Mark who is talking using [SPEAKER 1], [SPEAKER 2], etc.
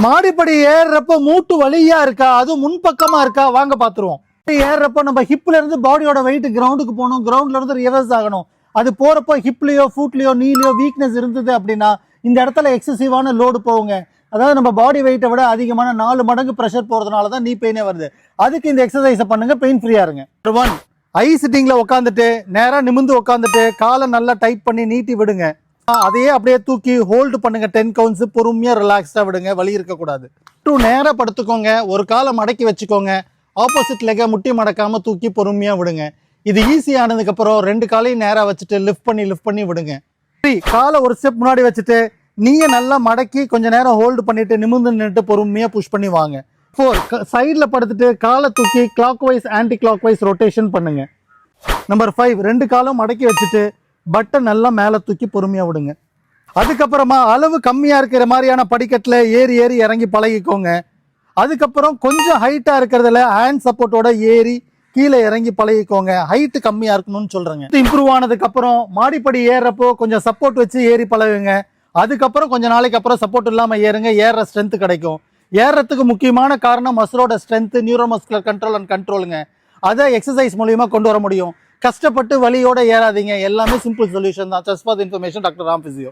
[SPEAKER 1] மாடிப்படி ஏறுறப்ப மூட்டு வலியா இருக்கா, அதுவும் முன்பக்கமா இருக்கா, வாங்க பாத்துருவோம். ஏறுறப்ப நம்ம ஹிப்ல இருந்து பாடியோட வெயிட் கிரவுண்டுக்கு போகணும், கிரவுண்ட்ல இருந்து ரிவர்ஸ் ஆகணும். அது போறப்போ ஹிப்லயோ ஃபுட்லயோ நீலயோ வீக்னஸ் இருந்தது அப்படின்னா இந்த இடத்துல எக்ஸசிவான லோடு போகுங்க. அதாவது நம்ம பாடி வெயிட்டை விட அதிகமான 4 மடங்கு ப்ரெஷர் போறதுனால தான் நீ பெயினே வருது. அதுக்கு இந்த எக்ஸசைஸை பண்ணுங்க, பெயின் ஃப்ரீயா இருங்க. 1, ஐ சிட்டிங்ல உட்காந்துட்டு நேரா நிமிந்து உட்காந்துட்டு காலை நல்லா டைட் பண்ணி நீட்டி விடுங்க. அதையே அப்படியே தூக்கி ஹோல்டு பண்ணுங்க 10 கவுண்ட்ஸ். பொறுமையா ரிலாக்ஸ்டா விடுங்க, வலி இருக்கக்கூடாது. 2, நேரா படுத்துக்கோங்க, ஒரு காலை மடக்கி வச்சுக்கோங்க, ஆப்போசிட் லெக்க முட்டி மடக்காம தூக்கி பொறுமையா விடுங்க. இது ஈஸி ஆனதுக்கு அப்புறம் 2 காலையும் நேரா வச்சுட்டு லிஃப்ட் பண்ணி விடுங்க. 3, காலை ஒரு ஸ்டெப் முன்னாடி வச்சுட்டு நீங்க நல்லா மடக்கி கொஞ்ச நேரம் ஹோல்டு பண்ணிட்டு நிமிர்ந்து நின்றுட்டு பொறுமையா புஷ் பண்ணி வாங்க. 4, சைட்ல படுத்துட்டு காலை தூக்கி clockwise anticlockwise rotation பண்ணுங்க. நம்பர் 5, 2 காலும் மடக்கி வச்சுட்டு பட்டை நல்லா மேலே தூக்கி பொறுமையா விடுங்க. அதுக்கப்புறமா அளவு கம்மியா இருக்கிற மாதிரியான படிக்கட்டுல ஏறி இறங்கி பழகிக்கோங்க. அதுக்கப்புறம் கொஞ்சம் ஹைட்டா இருக்கிறதுல ஹேண்ட் சப்போர்ட்டோட ஏறி கீழே இறங்கி பழகிக்கோங்க. ஹைட் கம்மியா இருக்கணும்னு சொல்றேங்க. இம்ப்ரூவ் ஆனதுக்கு அப்புறம் மாடிப்படி ஏறப்போ கொஞ்சம் சப்போர்ட் வச்சு ஏறி பழகுங்க. அதுக்கப்புறம் கொஞ்ச நாளைக்கு அப்புறம் சப்போர்ட் இல்லாம ஏறுங்க, ஏற ஸ்ட்ரென்த் கிடைக்கும். ஏறத்துக்கு முக்கியமான காரணம் மசிலோட ஸ்ட்ரென்த், நியூரோமஸ்குலர் கண்ட்ரோல் அண்ட் கண்ட்ரோலுங்க. அதை எக்ஸசைஸ் மூலியமா கொண்டு வர முடியும். கஷ்டப்பட்டு வலியோட ஏறாதீங்க. எல்லாமே சிம்பிள் சொல்யூஷன் தான். Just for the information, doctor Ram physio.